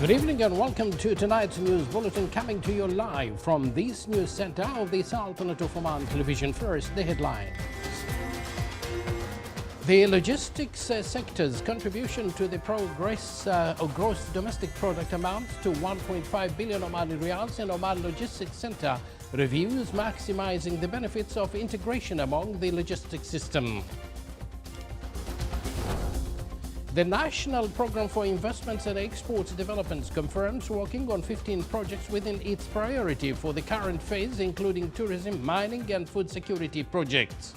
Good evening and welcome to tonight's news bulletin, coming to you live from this news center of the Sultanate of Oman television. First, the headlines. The logistics sector's contribution to the progress of gross domestic product amounts to 1.5 billion Omani riyals, and Oman Logistics Center reviews maximizing the benefits of integration among the logistics system. The National Program for Investments and Exports Developments confirms working on 15 projects within its priority for the current phase, including tourism, mining and food security projects.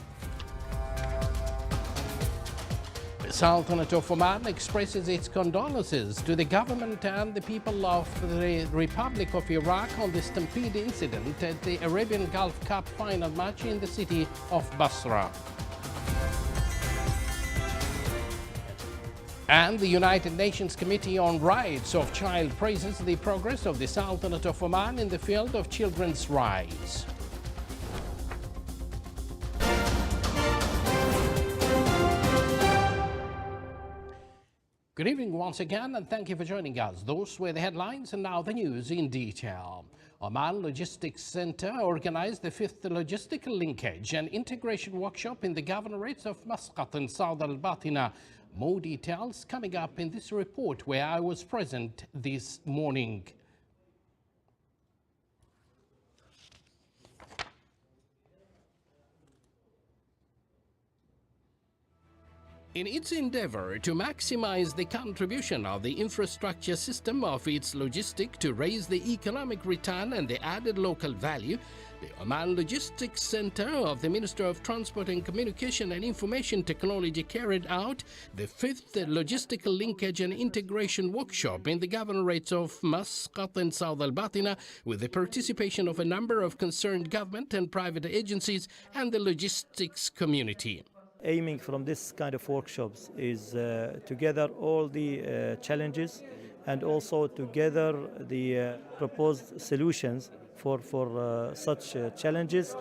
The Sultanate of Oman expresses its condolences to the government and the people of the Republic of Iraq on the stampede incident at the Arabian Gulf Cup final match in the city of Basra. And the United Nations Committee on Rights of Child praises the progress of the Sultanate of Oman in the field of children's rights. Good evening once again, and thank you for joining us. Those were the headlines, and now the news in detail. Oman Logistics Center organized the 5th Logistical Linkage and Integration Workshop in the governorates of Muscat and Saud al-Batina. More details coming up in this report, where I was present this morning. In its endeavor to maximize the contribution of the infrastructure system of its logistics to raise the economic return and the added local value, the Oman Logistics Center of the Minister of Transport and Communication and Information Technology carried out the 5th Logistical Linkage and Integration Workshop in the governorates of Muscat and Saud al-Batina, with the participation of a number of concerned government and private agencies and the logistics community. Aiming from this kind of workshops is to gather all the challenges and also to gather the proposed solutions for such challenges.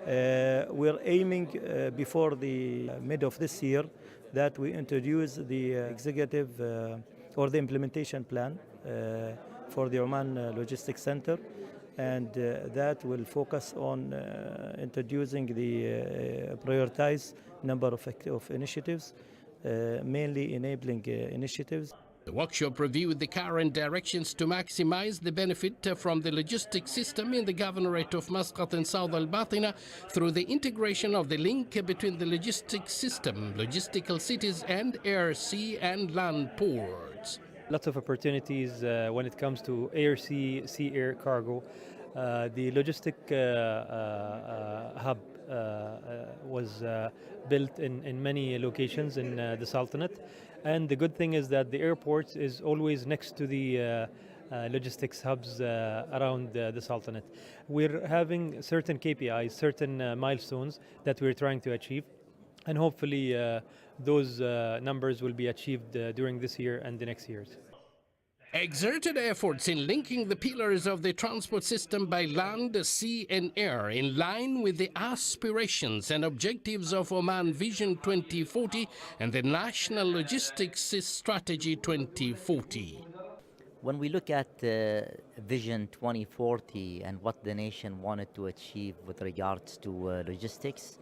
We're aiming before the mid of this year that we introduce the executive or the implementation plan for the Oman Logistics Center, and that will focus on introducing the prioritized number of initiatives, mainly enabling initiatives. The workshop reviewed the current directions to maximize the benefit from the logistics system in the governorate of Muscat and Saud al-Batina through the integration of the link between the logistics system, logistical cities, and air, sea, and land ports. Lots of opportunities when it comes to air, sea, air cargo. The logistic hub was built in many locations in the Sultanate, and the good thing is that the airport is always next to the logistics hubs around the Sultanate. We're having certain KPIs, certain milestones that we're trying to achieve, and hopefully those numbers will be achieved during this year and the next years. Exerted efforts in linking the pillars of the transport system by land, sea and air in line with the aspirations and objectives of Oman Vision 2040 and the National Logistics Strategy 2040. When we look at Vision 2040 and what the nation wanted to achieve with regards to logistics,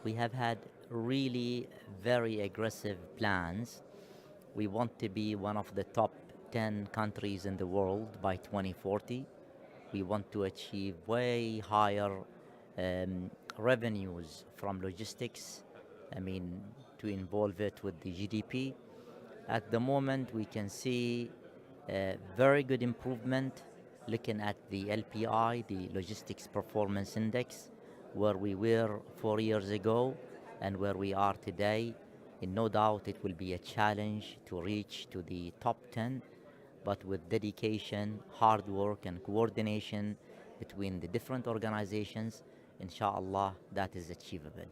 we have had really very aggressive plans. We want to be one of the top 10 countries in the world by 2040. We want to achieve way higher revenues from logistics, to involve it with the GDP. At the moment, we can see very good improvement looking at the LPI, the Logistics Performance Index, where we were 4 years ago and where we are today. And no doubt it will be a challenge to reach to the top 10, but with dedication, hard work and coordination between the different organizations, inshallah, that is achievable.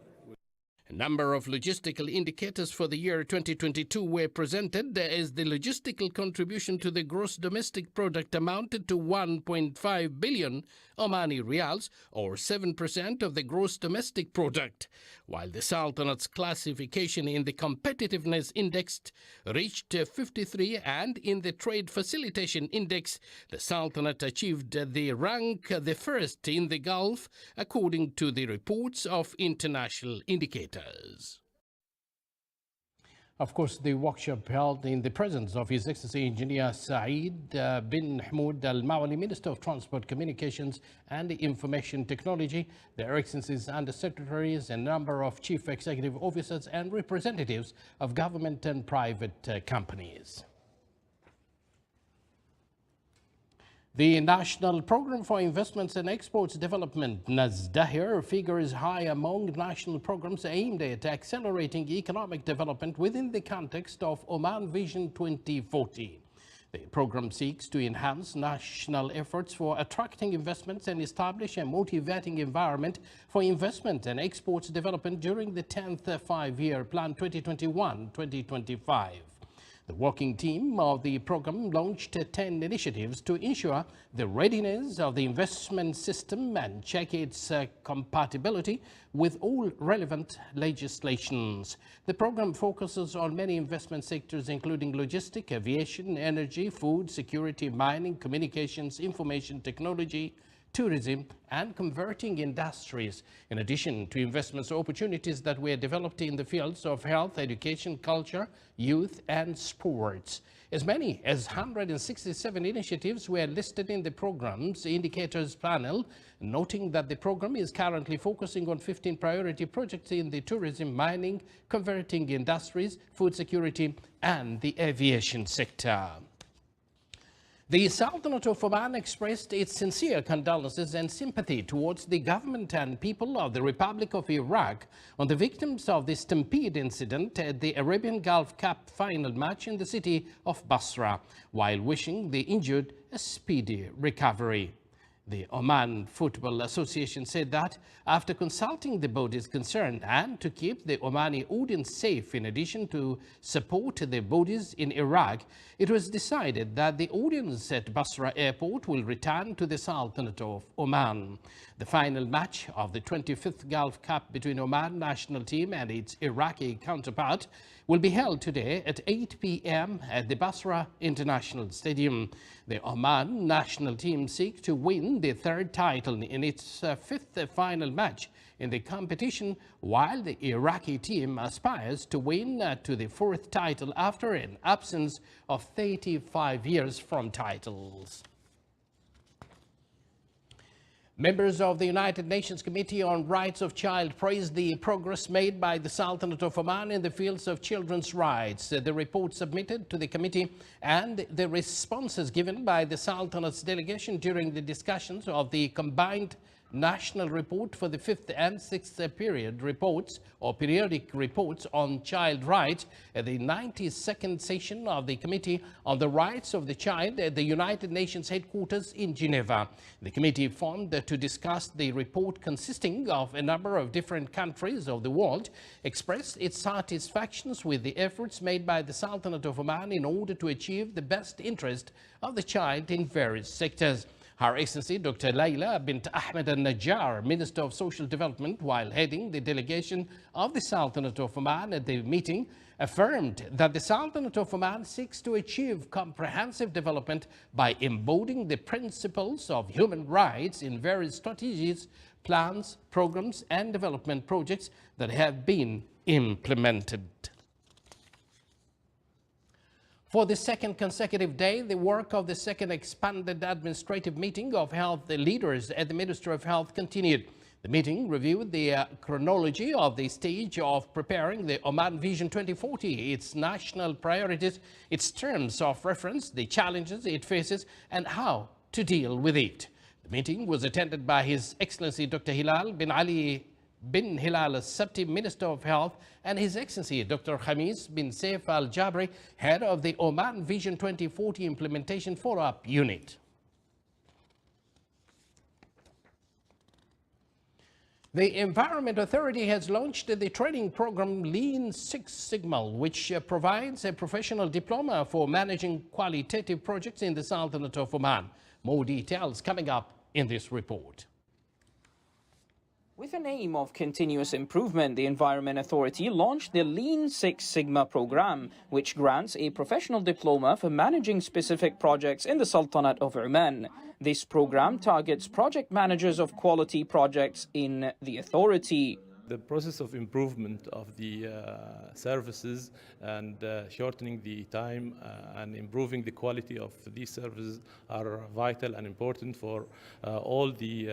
A number of logistical indicators for the year 2022 were presented as the logistical contribution to the gross domestic product amounted to 1.5 billion Omani riyals, or 7% of the gross domestic product, while the Sultanate's classification in the competitiveness index reached 53, and in the trade facilitation index, the Sultanate achieved the first in the Gulf, according to the reports of international indicators. Of course, the workshop held in the presence of His Excellency Engineer Saeed bin Hamoud Al Mawali, Minister of Transport, Communications and Information Technology, their Excellencies Under Secretaries, a number of Chief Executive Officers and representatives of government and private companies. The National Program for Investments and Exports Development, NASDAHIR, figures high among national programs aimed at accelerating economic development within the context of Oman Vision 2040. The program seeks to enhance national efforts for attracting investments and establish a motivating environment for investment and exports development during the 10th five-year plan 2021-2025. The working team of the program launched 10 initiatives to ensure the readiness of the investment system and check its compatibility with all relevant legislations. The program focuses on many investment sectors, including logistics, aviation, energy, food, security, mining, communications, information technology, tourism, and converting industries, in addition to investment opportunities that were developed in the fields of health, education, culture, youth, and sports. As many as 167 initiatives were listed in the program's indicators panel, noting that the program is currently focusing on 15 priority projects in the tourism, mining, converting industries, food security, and the aviation sector. The Sultanate of Oman expressed its sincere condolences and sympathy towards the government and people of the Republic of Iraq on the victims of the stampede incident at the Arabian Gulf Cup final match in the city of Basra, while wishing the injured a speedy recovery. The Oman Football Association said that after consulting the bodies concerned and to keep the Omani audience safe in addition to support the bodies in Iraq, it was decided that the audience at Basra Airport will return to the Sultanate of Oman. The final match of the 25th Gulf Cup between Oman national team and its Iraqi counterpart will be held today at 8 p.m. at the Basra International Stadium. The Oman national team seeks to win the third title in its fifth final match in the competition, while the Iraqi team aspires to win to the fourth title after an absence of 35 years from titles. Members of the United Nations Committee on Rights of Child praised the progress made by the Sultanate of Oman in the fields of children's rights. The report submitted to the committee and the responses given by the Sultanate's delegation during the discussions of the combined national report for the 5th and 6th periodic reports on child rights at the 92nd session of the Committee on the Rights of the Child at the United Nations headquarters in Geneva. The committee formed to discuss the report, consisting of a number of different countries of the world, expressed its satisfactions with the efforts made by the Sultanate of Oman in order to achieve the best interest of the child in various sectors. Her Excellency Dr. Layla bint Ahmed al-Najjar, Minister of Social Development, while heading the delegation of the Sultanate of Oman at the meeting, affirmed that the Sultanate of Oman seeks to achieve comprehensive development by embodying the principles of human rights in various strategies, plans, programs, and development projects that have been implemented. For the second consecutive day, the work of the second expanded administrative meeting of health leaders at the Ministry of Health continued. The meeting reviewed the chronology of the stage of preparing the Oman Vision 2040, its national priorities, its terms of reference, the challenges it faces, and how to deal with it. The meeting was attended by His Excellency Dr. Hilal bin Ali bin Hilal al-Sabti, Minister of Health, and His Excellency Dr. Khamis bin Saif al-Jabri, head of the Oman Vision 2040 Implementation Follow-up Unit. The Environment Authority has launched the training program Lean Six Sigma, which provides a professional diploma for managing qualitative projects in the Sultanate of Oman. More details coming up in this report. With an aim of continuous improvement, the Environment Authority launched the Lean Six Sigma program, which grants a professional diploma for managing specific projects in the Sultanate of Oman. This program targets project managers of quality projects in the authority. The process of improvement of the services and shortening the time and improving the quality of these services are vital and important for all the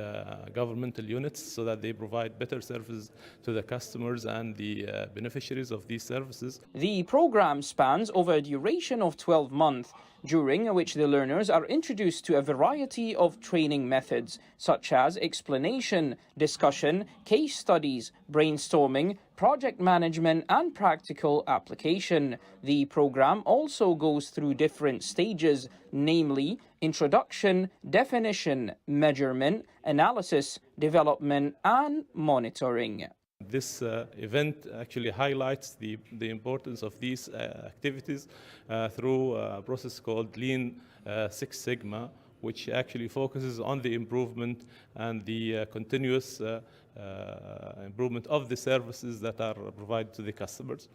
governmental units so that they provide better services to the customers and the beneficiaries of these services. The program spans over a duration of 12 months, during which the learners are introduced to a variety of training methods, such as explanation, discussion, case studies, brainstorming, project management, and practical application. The program also goes through different stages, namely introduction, definition, measurement, analysis, development, and monitoring. This event actually highlights the importance of these activities through a process called Lean Six Sigma, which actually focuses on the improvement and the continuous improvement of the services that are provided to the customers.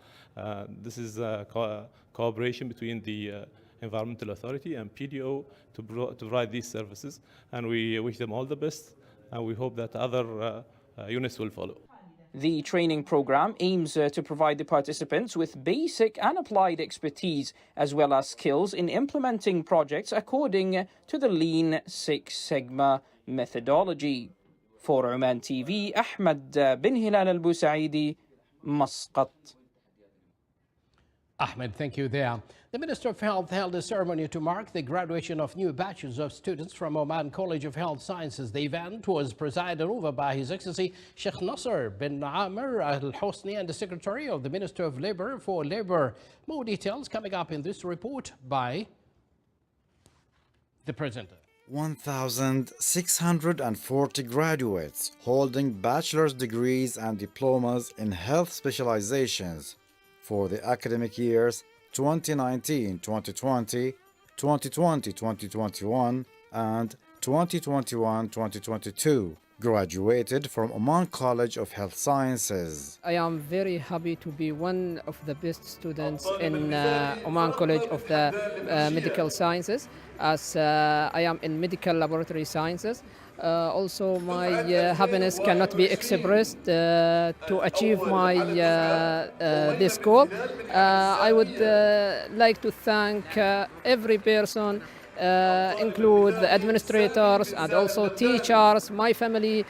This is a cooperation between the Environmental Authority and PDO to provide these services, and we wish them all the best, and we hope that other units will follow. The training program aims to provide the participants with basic and applied expertise, as well as skills in implementing projects according to the Lean Six Sigma methodology. For Oman TV, Ahmed bin Hilal al-Busaidi, Muscat. Ahmed, thank you there. The Minister of Health held a ceremony to mark the graduation of new batches of students from Oman College of Health Sciences. The event was presided over by His Excellency Sheikh Nasser bin Amr al-Hosni and the Secretary of the Minister of Labor for Labor. More details coming up in this report by the presenter. 1,640 graduates holding bachelor's degrees and diplomas in health specializations for the academic years 2019-2020, 2020-2021, and 2021-2022 graduated from Oman College of Health Sciences. I am very happy to be one of the best students in Oman College of the Medical Sciences, as I am in Medical Laboratory Sciences. Also, my happiness cannot be expressed to achieve my this goal. I would like to thank every person, include the administrators and also teachers, my family,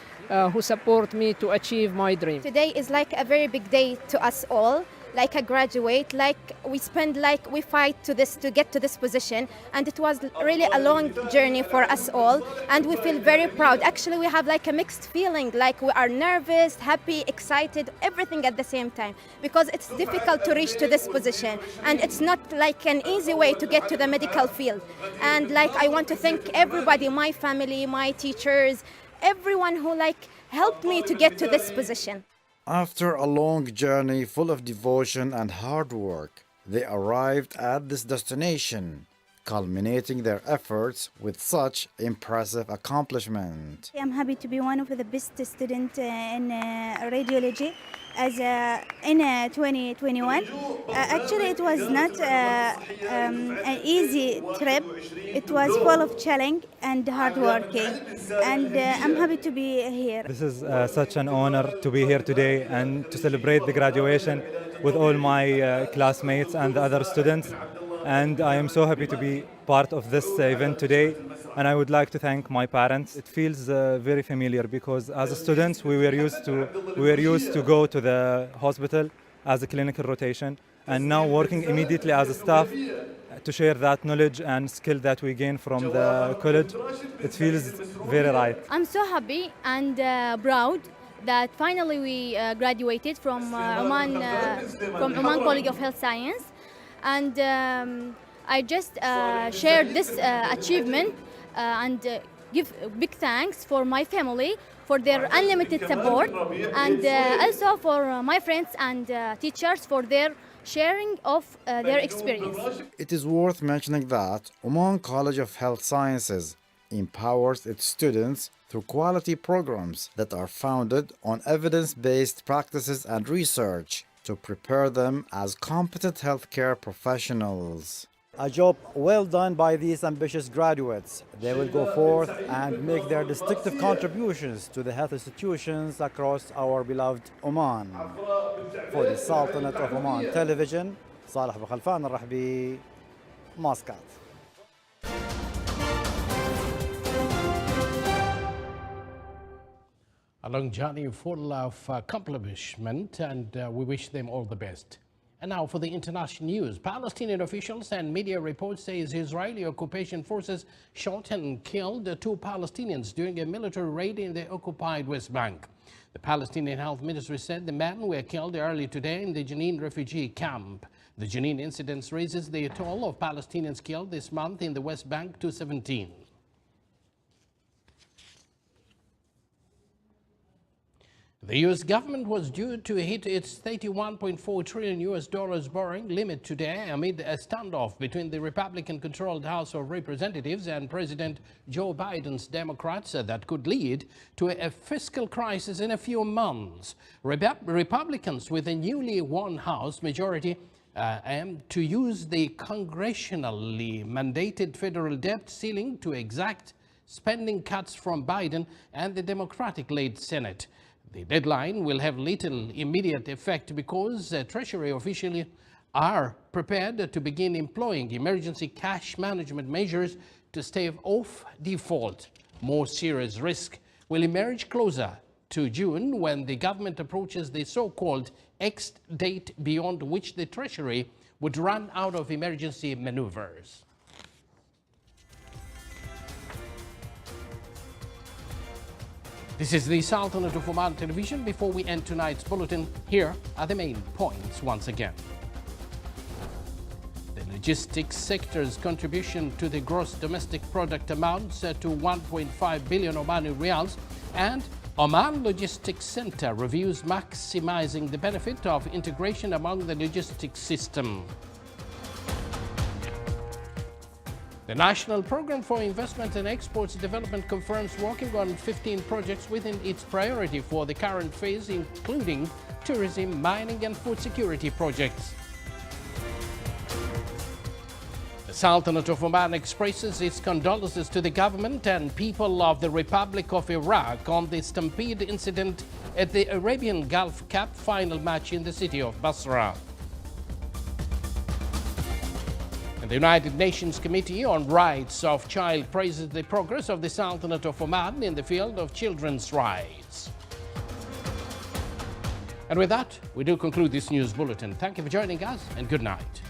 who support me to achieve my dream. Today is like a very big day to us all, like a graduate, like we fight to get to this position, and it was really a long journey for us all, and we feel very proud. Actually, we have like a mixed feeling, like we are nervous, happy, excited, everything at the same time, because it's difficult to reach to this position, and it's not like an easy way to get to the medical field. And like I want to thank everybody, my family, my teachers, everyone who like helped me to get to this position. After a long journey full of devotion and hard work, they arrived at this destination, culminating their efforts with such impressive accomplishment. I'm happy to be one of the best students in radiology in 2021. Actually, it was not an easy trip. It was full of challenge and hard working, and I'm happy to be here. This is such an honor to be here today and to celebrate the graduation with all my classmates and the other students. And I am so happy to be part of this event today. And I would like to thank my parents. It feels very familiar because as students we were used to go to the hospital as a clinical rotation, and now working immediately as a staff to share that knowledge and skill that we gain from the college. It feels very right. I'm so happy and proud that finally we graduated from Oman College of Health Science, and I just shared this achievement and give big thanks for my family for their unlimited support, and also for my friends and teachers for their sharing of their experience. It is worth mentioning that Oman College of Health Sciences empowers its students through quality programs that are founded on evidence-based practices and research to prepare them as competent healthcare professionals. A job well done by these ambitious graduates. They will go forth and make their distinctive contributions to the health institutions across our beloved Oman. For the Sultanate of Oman Television, Salih Bukhalfan Al-Rahbi, Muscat. A long journey full of accomplishment, and we wish them all the best. And now for the international news. Palestinian officials and media reports say Israeli occupation forces shot and killed 2 Palestinians during a military raid in the occupied West Bank. The Palestinian Health Ministry said the men were killed early today in the Jenin refugee camp. The Jenin incident raises the toll of Palestinians killed this month in the West Bank to 17. The U.S. government was due to hit its $31.4 trillion borrowing limit today amid a standoff between the Republican-controlled House of Representatives and President Joe Biden's Democrats that could lead to a fiscal crisis in a few months. Republicans with a newly won House majority aim to use the congressionally mandated federal debt ceiling to exact spending cuts from Biden and the Democratic-led Senate. The deadline will have little immediate effect because Treasury officials are prepared to begin employing emergency cash management measures to stave off default. More serious risk will emerge closer to June when the government approaches the so-called X date beyond which the Treasury would run out of emergency maneuvers. This is the Sultanate of Oman Television. Before we end tonight's bulletin, here are the main points once again. The logistics sector's contribution to the gross domestic product amounts to 1.5 billion Omani riyals, and Oman Logistics Center reviews maximizing the benefit of integration among the logistics system. The National Program for Investment and Exports Development confirms working on 15 projects within its priority for the current phase, including tourism, mining and food security projects. The Sultanate of Oman expresses its condolences to the government and people of the Republic of Iraq on the stampede incident at the Arabian Gulf Cup final match in the city of Basra. The United Nations Committee on Rights of Child praises the progress of the Sultanate of Oman in the field of children's rights. And with that, we do conclude this news bulletin. Thank you for joining us, and good night.